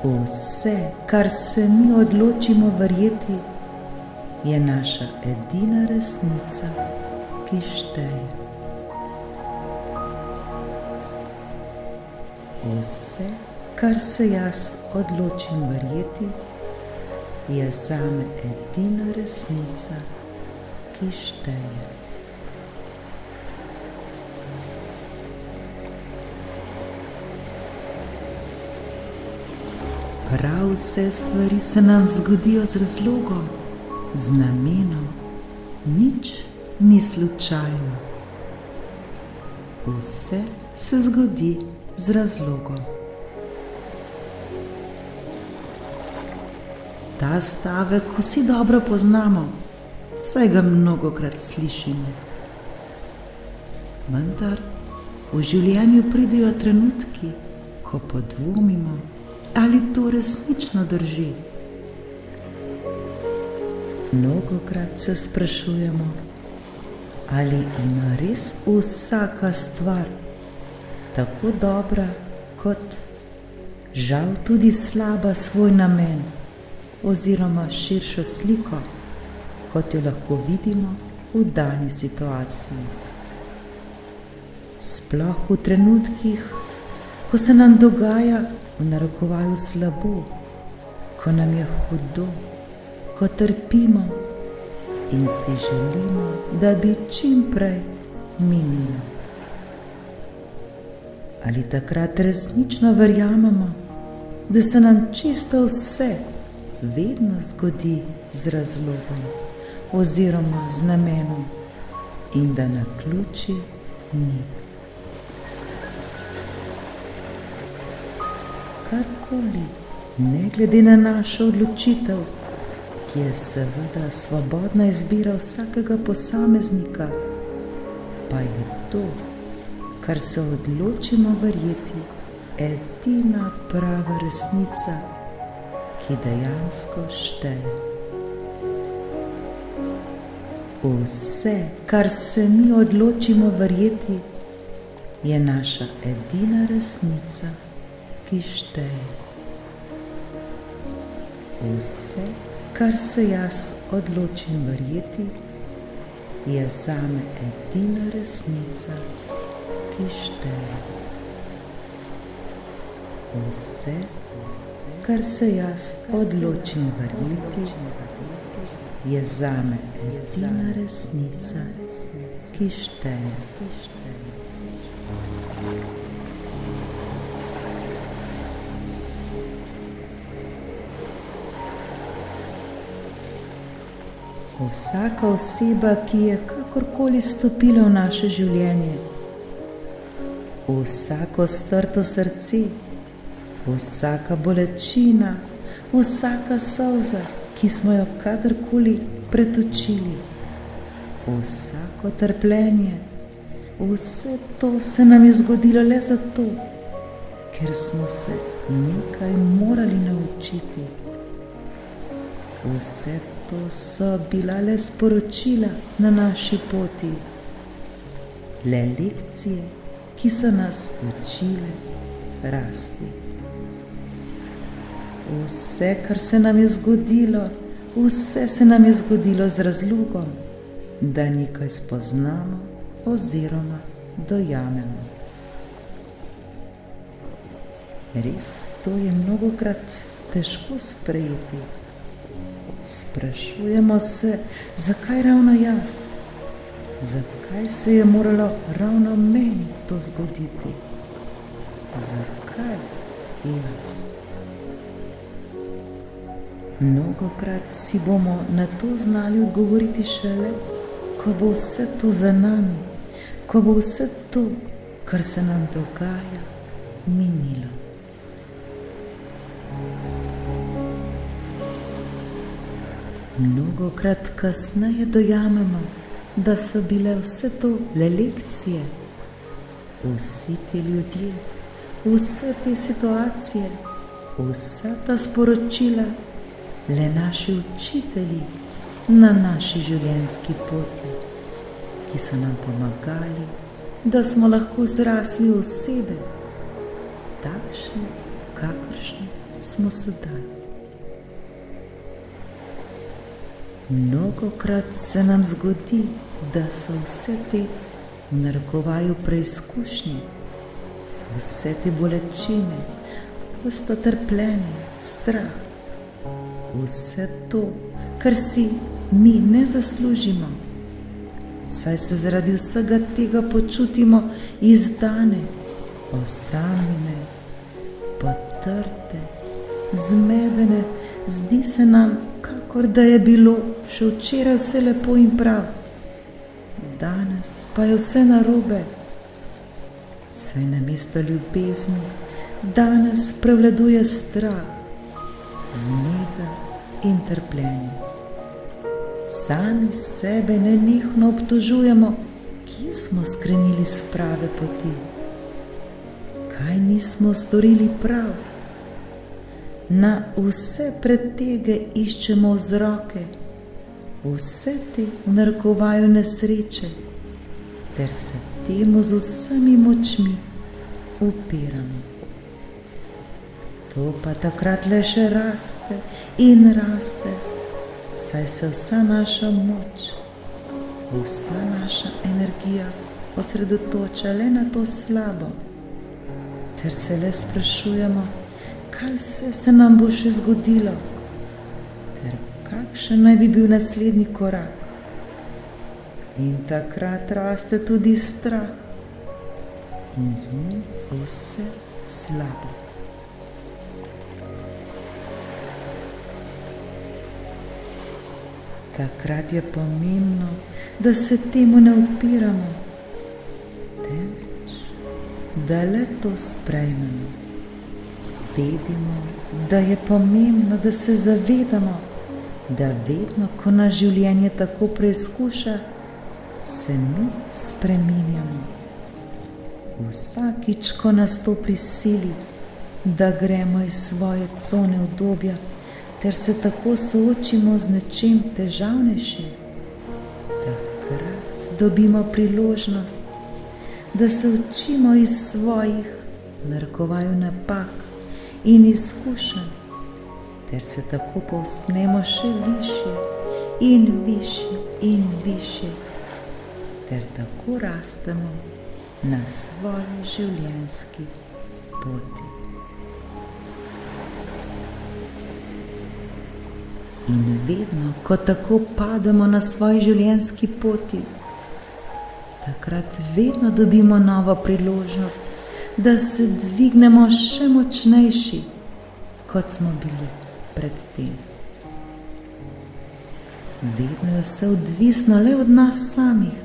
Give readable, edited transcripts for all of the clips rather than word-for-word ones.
Vse, kar se mi odločimo verjeti, je naša edina resnica, ki šteje. Vse, kar se jaz odločim verjeti, je zame edina resnica, ki šteje. Prav vse stvari se nam zgodijo z razlogom, z namenom, nič ni slučajno. Vse se zgodi z razlogom. Ta stavek vsi dobro poznamo, saj ga mnogokrat slišimo. Vendar v življenju pridejo trenutki, ko podvomimo, ali to resnično drži. Mnogokrat se sprašujemo, ali ima res vsaka stvar tako dobra kot žal tudi slaba svoj namen oziroma širšo sliko, kot jo lahko vidimo v dani situaciji. Sploh v trenutkih, ko se nam dogaja v narekovaju slabo, ko nam je hudo, ko trpimo in si želimo, da bi čim prej minilo. Ali takrat resnično verjamemo, da se nam čisto vse vedno zgodi z razlogom oziroma z namenom in da naključij ni. Karkoli, ne glede na našo odločitev, ki je seveda svobodna izbira vsakega posameznika, pa je to, kar se odločimo verjeti, edina prava resnica, ki dejansko šteje. Vse, kar se mi odločimo verjeti, je naša edina resnica, ki šteje. Vse, kar se jaz odločim verjeti, je zame edina resnica, ki šteje. Vse, kar se jaz odločim verjeti, je zame edina resnica, ki šteje. Vsaka oseba, ki je kakorkoli stopila v naše življenje, vsako strto srce, vsaka bolečina, vsaka solza, ki smo jo kadarkoli pretočili, vsako trpljenje, vse to se nam je zgodilo le zato, ker smo se nekaj morali naučiti. Vse to so bila le sporočila na naši poti, le lekcije, ki so nas učile rasti. Vse, kar se nam je zgodilo, vse se nam je zgodilo z razlogom, da nekaj spoznamo oziroma dojamemo. Res, to je mnogokrat težko sprejeti. Sprašujemo se, zakaj ravno jaz? Zakaj se je moralo ravno meni to zgoditi? Zakaj jaz? Mnogokrat si bomo na to znali odgovoriti šele, ko bo vse to za nami, ko bo vse to, kar se nam dogaja, minilo. Mnogokrat kasneje dojamemo, da so bile vse to le lekcije. Vsi ti ljudje, vse te situacije, vsa ta sporočila le naši učitelji na naši življenjski poti, ki so nam pomagali, da smo lahko zrasli v osebe, takšni, kakršni smo sedaj. Mnogokrat se nam zgodi, da so vse te v narekovaju preizkušnje, vse te bolečine, vse to trpljenje, strah, vse to, kar si mi ne zaslužimo, saj se zaradi vsega tega počutimo izdane, osamljene, potrte, zmedene, zdi se nam, kakor da je bilo še včeraj vse lepo in prav, danes pa je vse narobe, saj namesto ljubezni danes prevladuje strah, zmeda in trpljenje. Sami sebe nenehno obtožujemo, kje smo skrenili s prave poti, kaj nismo storili prav. Na vse pretege iščemo vzroke, vse te v narekovaju nesreče, ter se temu z vsemi močmi upiramo. To pa takrat le še raste in raste, saj se vsa naša moč, vsa naša energija osredotoča le na to slabo, ter se le sprašujemo, kaj se nam bo še zgodilo, ter kakšen naj bi bil naslednji korak. In takrat raste tudi strah in z njim vse slabo. Takrat je pomembno, da se temu ne upiramo, temveč, da le to sprejmemo. Vedimo, da je pomembno, da se zavedamo, da vedno, ko nas življenje tako preizkuša, se mi spreminjamo. Vsakič, ko nas to prisili, da gremo iz svoje cone udobja, ter se tako soočimo z nečim težavnejšim, takrat dobimo priložnost, da se učimo iz svojih, v narekovaju, napak in izkušenj, ter se tako povzpnemo še višje in višje in višje, ter tako rastemo na svoji življenjski poti. In vedno, ko tako pademo na svoji življenjski poti, takrat vedno dobimo novo priložnost, da se dvignemo še močnejši, kot smo bili predtem. Vedno je vse odvisno le od nas samih.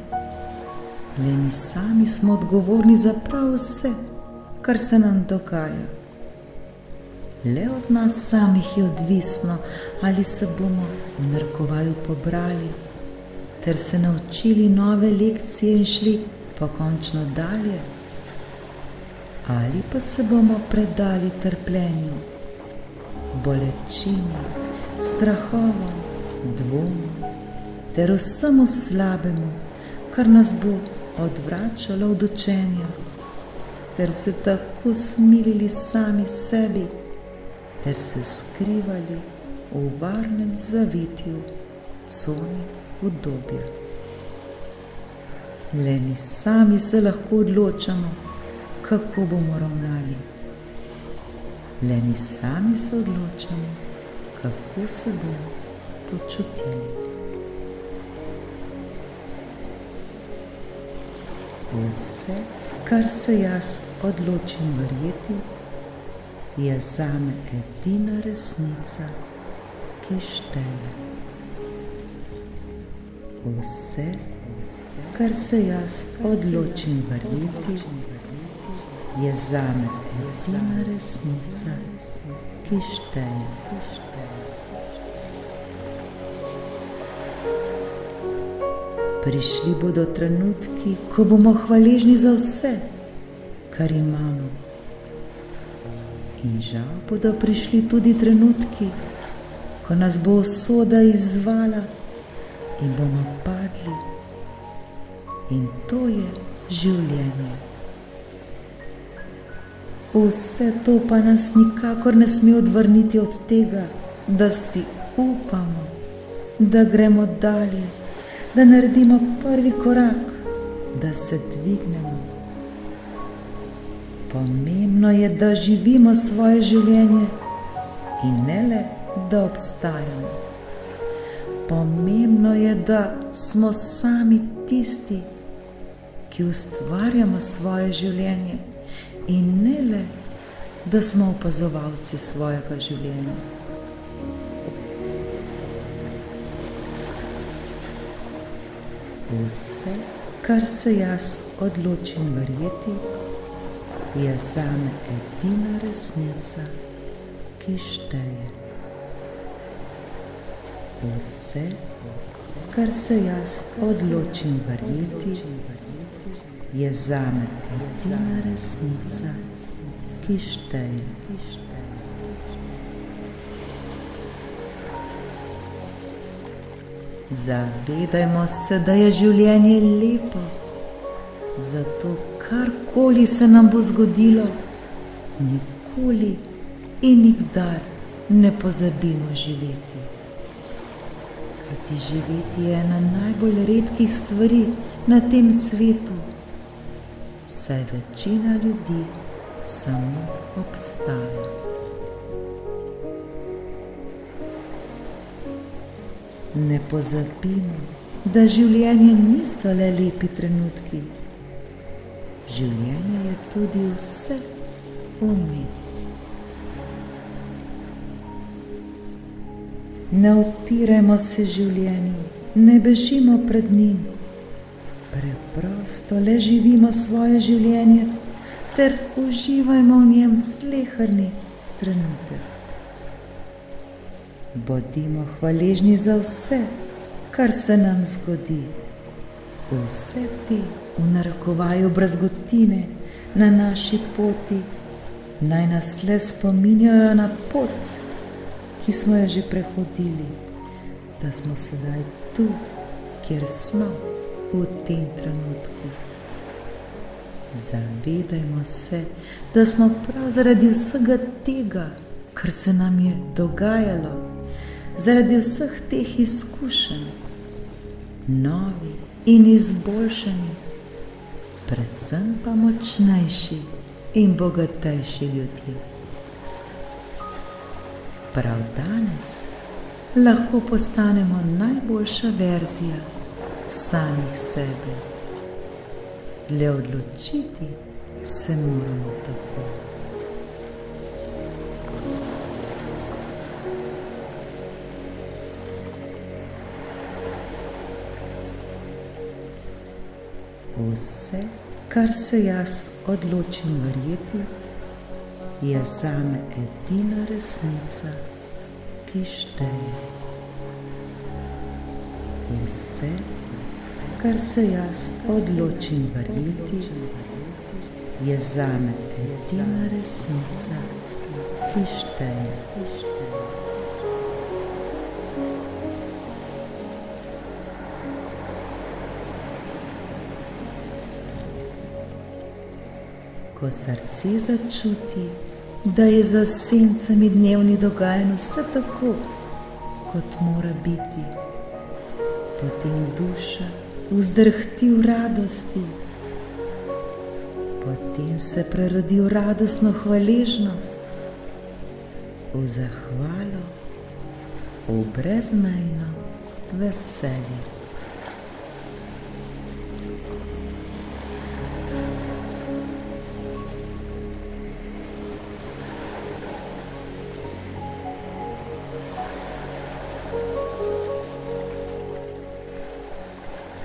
Le mi sami smo odgovorni za prav vse, kar se nam dogaja. Le od nas samih je odvisno, ali se bomo v narekovaju pobrali, ter se naučili nove lekcije in šli pokončno dalje, ali pa se bomo predali trpljenju, bolečini, strahovom, dvomu, ter vsemu slabemu, kar nas bo odvračalo od učenja, ter se tako smilili sami sebi, ter se skrivali v varnem zavetju coni udobja. Le mi sami se lahko odločamo, kako bomo ravnali. Le mi sami se odločamo, kako se bomo počutili. Vse, kar se jaz odločim verjeti, je zame edina resnica, ki šteje. Vse, kar se jaz odločim verjeti, je zame edina resnica, ki šteje. Prišli bodo trenutki, ko bomo hvaležni za vse, kar imamo. In žal bodo prišli tudi trenutki, ko nas bo usoda izzvala in bomo padli. In to je življenje. Vse to pa nas nikakor ne sme odvrniti od tega, da si upamo, da gremo dalje, da naredimo prvi korak, da se dvignemo. Pomembno je, da živimo svoje življenje in ne le, da obstajamo. Pomembno je, da smo sami tisti, ki ustvarjamo svoje življenje in ne le, da smo opazovalci svojega življenja. Vse, kar se jaz odločim verjeti, je zame edina resnica, ki šteje. Vse, kar se jaz odločim verjeti, je zame edina resnica, ki šteje. Zavedajmo se, da je življenje lepo, zato karkoli se nam bo zgodilo, nikoli in nikdar ne pozabimo živeti. Kajti živeti je ena najbolj redkih stvari na tem svetu, saj večina ljudi samo obstaja. Ne pozabimo, da življenje niso le lepi trenutki. Življenje je tudi vse vmes. Ne upirajmo se življenju, ne bežimo pred njim. Preprosto le živimo svoje življenje ter uživajmo v njem sleherni trenutek. Bodimo hvaležni za vse, kar se nam zgodi. Vse te v narekovaju brazgotine na naši poti naj nas le spominjajo na pot, ki smo jo že prehodili, da smo sedaj tu, kjer smo v tem trenutku. Zavedajmo se, da smo prav zaradi vsega tega, kar se nam je dogajalo, zaradi vseh teh izkušenj, novi in izboljšani, predvsem pa močnejši in bogatejši ljudje. Prav danes lahko postanemo najboljša verzija samih sebe. Le odločiti se moramo tako. Vse, kar se jaz odločim verjeti, je zame edina resnica, ki šteje. Vse, kar se jaz odločim verjeti, je zame edina resnica, ki šteje. Ko srce začuti, da je za sencami dnevni dogajanj vse tako, kot mora biti, potem duša vzdrhti v radosti, potem se prerodi v radostno hvaležnost, v zahvalo, v brezmejno veselje.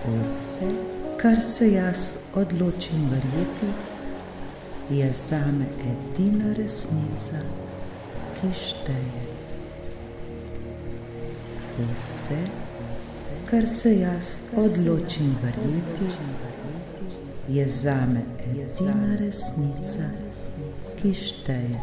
Vse, kar se jaz odločim verjeti, je zame edina resnica, ki šteje. Vse, kar se jaz odločim verjeti, je zame edina resnica, ki šteje.